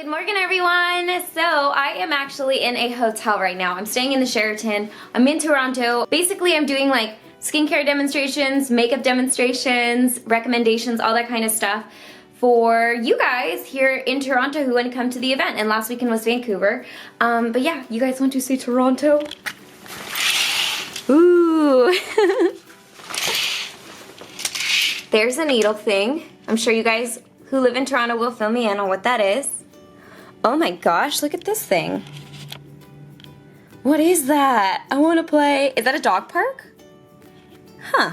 Good morning, everyone. So I am actually in a hotel right now. I'm staying in the Sheraton. I'm in Toronto. Basically, I'm doing like skincare demonstrations, makeup demonstrations, recommendations, all that kind of stuff for you guys here in Toronto who want to come to the event. And last weekend was Vancouver. But yeah, you guys want to see Toronto? Ooh. There's a needle thing. I'm sure you guys who live in Toronto will fill me in on what that is. Oh my gosh, look at this thing. What is that? I want to play. Is that a dog park? Huh.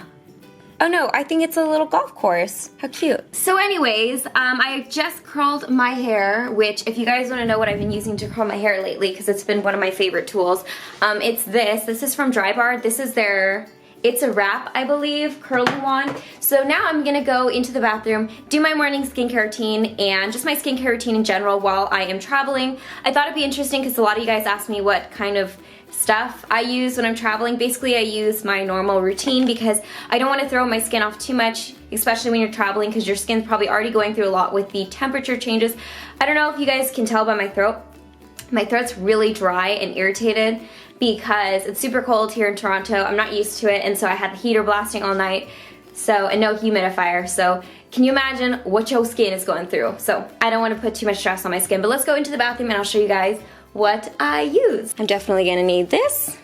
Oh no, I think it's a little golf course. How cute. So anyways, I just curled my hair, which if you guys want to know what I've been using to curl my hair lately, because it's been one of my favorite tools, it's this. This is from Dry Bar. This is their... It's a wrap, I believe, curling wand. So now I'm gonna go into the bathroom, do my morning skincare routine, and just my skincare routine in general while I am traveling. I thought it'd be interesting because a lot of you guys asked me what kind of stuff I use when I'm traveling. Basically, I use my normal routine because I don't want to throw my skin off too much, especially when you're traveling because your skin's probably already going through a lot with the temperature changes. I don't know if you guys can tell by my throat. My throat's really dry and irritated because it's super cold here in Toronto. I'm not used to it, and so I had the heater blasting all night, and no humidifier. So can you imagine what your skin is going through? So I don't want to put too much stress on my skin, but let's go into the bathroom and I'll show you guys what I use. I'm definitely gonna need this.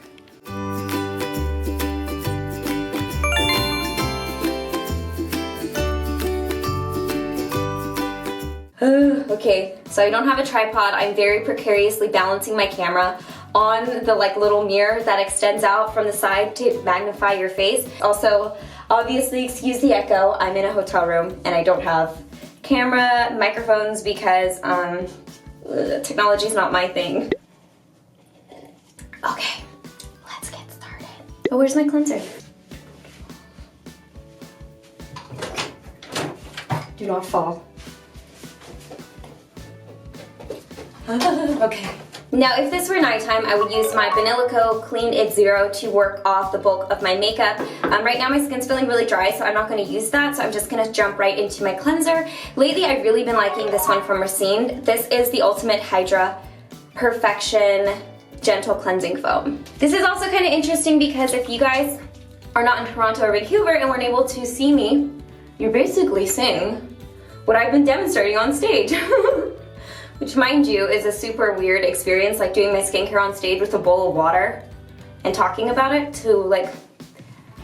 Okay, so I don't have a tripod. I'm very precariously balancing my camera on the little mirror that extends out from the side to magnify your face. Also, obviously, excuse the echo, I'm in a hotel room and I don't have camera, microphones because technology's not my thing. Okay, let's get started. Oh, where's my cleanser? Do not fall. Okay. Now, if this were nighttime, I would use my Benilico Clean It Zero to work off the bulk of my makeup. Right now, my skin's feeling really dry, so I'm not going to use that, so I'm just going to jump right into my cleanser. Lately, I've really been liking this one from Racine. This is the Ultimate Hydra Perfection Gentle Cleansing Foam. This is also kind of interesting because if you guys are not in Toronto or Vancouver and weren't able to see me, you're basically seeing what I've been demonstrating on stage. Which, mind you, is a super weird experience, like doing my skincare on stage with a bowl of water and talking about it to like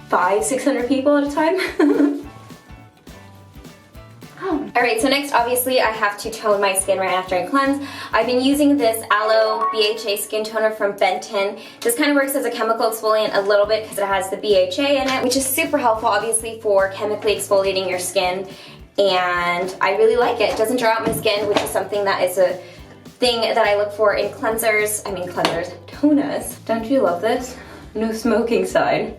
500-600 people at a time. Oh. Alright, so next, obviously, I have to tone my skin right after I cleanse. I've been using this Aloe BHA skin toner from BENTON. This kind of works as a chemical exfoliant a little bit because it has the BHA in it, which is super helpful, obviously, for chemically exfoliating your skin. And I really like it. It doesn't dry out my skin, which is something that is a thing that I look for in toners. Don't you love this? No smoking sign.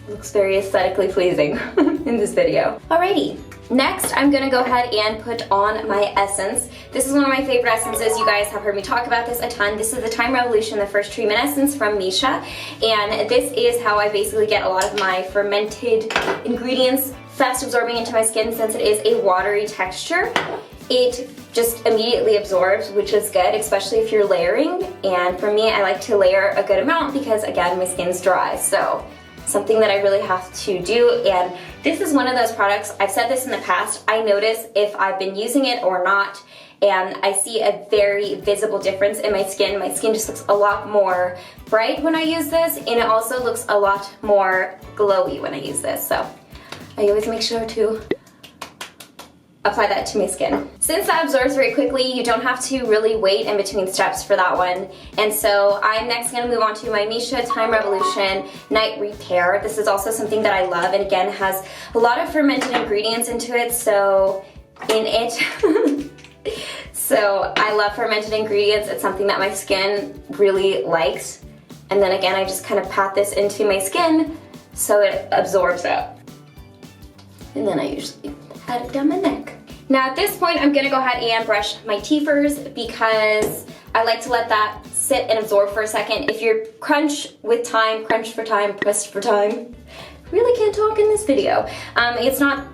Looks very aesthetically pleasing in this video. Alrighty, next I'm gonna go ahead and put on my essence. This is one of my favorite essences. You guys have heard me talk about this a ton. This is the Time Revolution, the First Treatment Essence from MISSHA. And this is how I basically get a lot of my fermented ingredients fast absorbing into my skin. Since it is a watery texture, it just immediately absorbs, which is good, especially if you're layering. And for me, I like to layer a good amount because, again, my skin's dry. So something that I really have to do. And this is one of those products, I've said this in the past, I notice if I've been using it or not, and I see a very visible difference in my skin. My skin just looks a lot more bright when I use this, and it also looks a lot more glowy when I use this. So I always make sure to apply that to my skin. Since that absorbs very quickly, you don't have to really wait in between steps for that one. And so I'm next gonna move on to my MISSHA Time Revolution Night Repair. This is also something that I love, and again has a lot of fermented ingredients into it, so so I love fermented ingredients. It's something that my skin really likes. And then again, I just kind of pat this into my skin so it absorbs it. And then I usually pat it down my neck. Now at this point, I'm gonna go ahead and brush my teethers because I like to let that sit and absorb for a second. If you're crunched for time, pressed for time, really can't talk in this video. It's not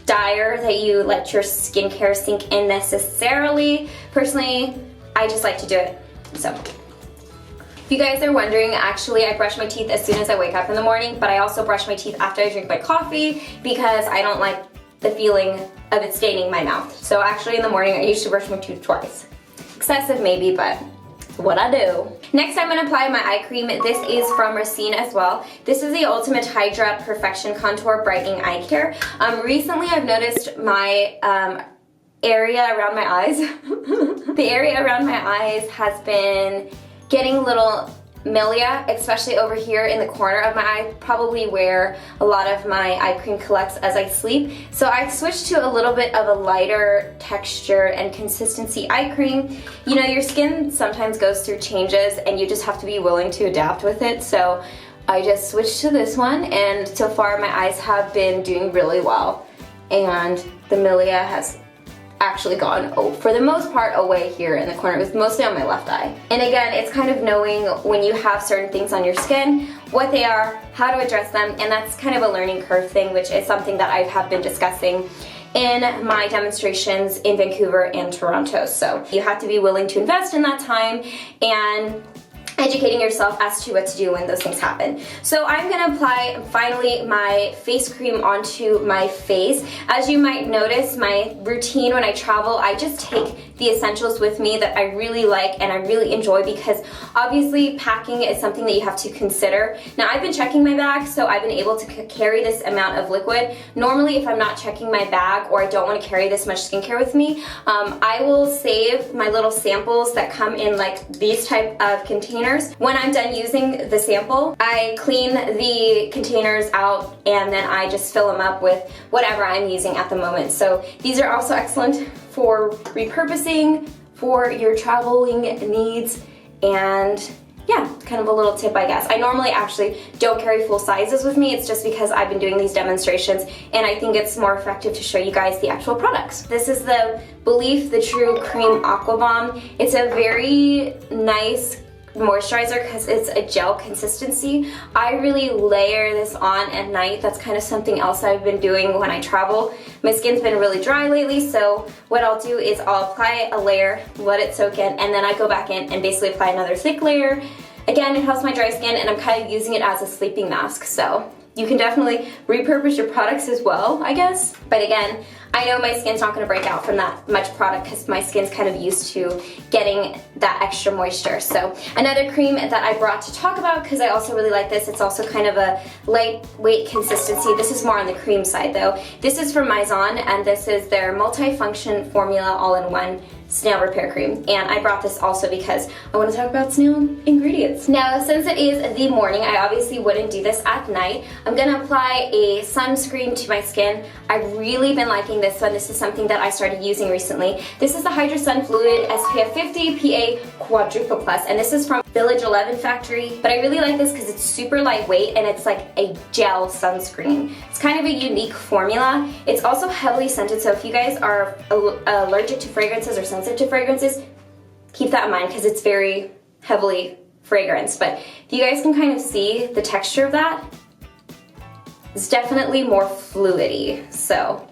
dire that you let your skincare sink in necessarily. Personally, I just like to do it. So, if you guys are wondering, actually I brush my teeth as soon as I wake up in the morning, but I also brush my teeth after I drink my coffee because I don't like the feeling of it staining my mouth. So actually in the morning I usually brush my teeth twice. Excessive maybe, but what I do. Next I'm gonna apply my eye cream. This is from Racine as well. This is the Ultimate Hydra Perfection Contour Brightening Eye Care. Recently I've noticed my area around my eyes, the area around my eyes has been getting a little milia, especially over here in the corner of my eye, probably where a lot of my eye cream collects as I sleep. So I've switched to a little bit of a lighter texture and consistency eye cream. You know, your skin sometimes goes through changes and you just have to be willing to adapt with it. So I just switched to this one, and so far my eyes have been doing really well. And the milia has actually gone, for the most part, away here in the corner. It was mostly on my left eye. And again, it's kind of knowing when you have certain things on your skin, what they are, how to address them, and that's kind of a learning curve thing, which is something that I have been discussing in my demonstrations in Vancouver and Toronto. So you have to be willing to invest in that time and educating yourself as to what to do when those things happen. So I'm gonna apply finally my face cream onto my face. As you might notice, my routine when I travel, I just take the essentials with me that I really like and I really enjoy, because obviously packing is something that you have to consider. Now I've been checking my bag, so I've been able to carry this amount of liquid. Normally if I'm not checking my bag or I don't want to carry this much skincare with me, I will save my little samples that come in like these type of containers. When I'm done using the sample, I clean the containers out and then I just fill them up with whatever I'm using at the moment. So these are also excellent for repurposing for your traveling needs, and yeah, kind of a little tip, I guess. I normally actually don't carry full sizes with me. It's just because I've been doing these demonstrations and I think it's more effective to show you guys the actual products. This is the BELIF The True Cream Aqua Bomb. It's a very nice moisturizer because it's a gel consistency. I really layer this on at night. That's kind of something else I've been doing when I travel. My skin's been really dry lately, so what I'll do is I'll apply a layer, let it soak in, and then I go back in and basically apply another thick layer. Again, it helps my dry skin, and I'm kind of using it as a sleeping mask, so you can definitely repurpose your products as well, I guess. But again, I know my skin's not gonna break out from that much product because my skin's kind of used to getting that extra moisture. So another cream that I brought to talk about, because I also really like this, it's also kind of a lightweight consistency. This is more on the cream side though. This is from Maison, and this is their multi-function formula all-in-one snail repair cream, and I brought this also because I want to talk about snail ingredients. Now, since it is the morning, I obviously wouldn't do this at night. I'm gonna apply a sunscreen to my skin. I've really been liking this one. This is something that I started using recently. This is the Hydra Sun Fluid SPF 50 PA Quadruple Plus, and this is from Village 11 Factory. But I really like this because it's super lightweight and it's like a gel sunscreen. It's kind of a unique formula. It's also heavily scented, so if you guys are allergic to fragrances or sensitive to fragrances, keep that in mind because it's very heavily fragranced. But if you guys can kind of see the texture of that, it's definitely more fluidy. So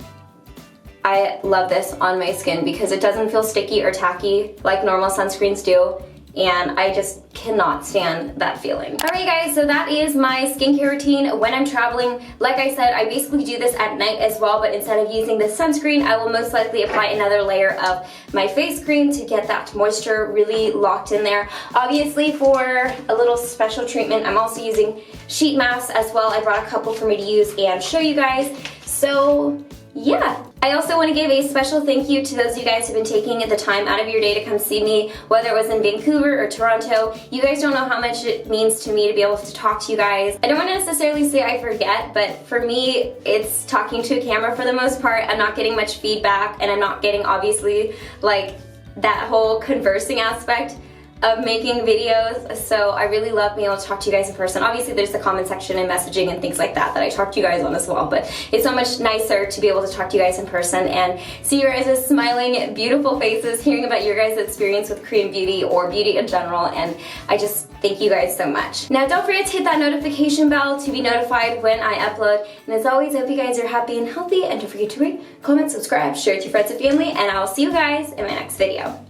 I love this on my skin because it doesn't feel sticky or tacky like normal sunscreens do, and I just cannot stand that feeling. Alright guys, so that is my skincare routine when I'm traveling. Like I said, I basically do this at night as well, but instead of using the sunscreen, I will most likely apply another layer of my face cream to get that moisture really locked in there. Obviously, for a little special treatment, I'm also using sheet masks as well. I brought a couple for me to use and show you guys. So yeah. I also want to give a special thank you to those of you guys who have been taking the time out of your day to come see me, whether it was in Vancouver or Toronto. You guys don't know how much it means to me to be able to talk to you guys. I don't want to necessarily say I forget, but for me, it's talking to a camera for the most part. I'm not getting much feedback, and I'm not getting, obviously, like that whole conversing aspect. of making videos, so I really love being able to talk to you guys in person. Obviously there's the comment section and messaging and things like that I talk to you guys on as well, but it's so much nicer to be able to talk to you guys in person and see your guys' smiling, beautiful faces, hearing about your guys' experience with Korean beauty or beauty in general, and I just thank you guys so much. Now don't forget to hit that notification bell to be notified when I upload, and as always, I hope you guys are happy and healthy, and don't forget to rate, comment, subscribe, share with your friends and family, and I will see you guys in my next video.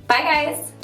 Bye guys!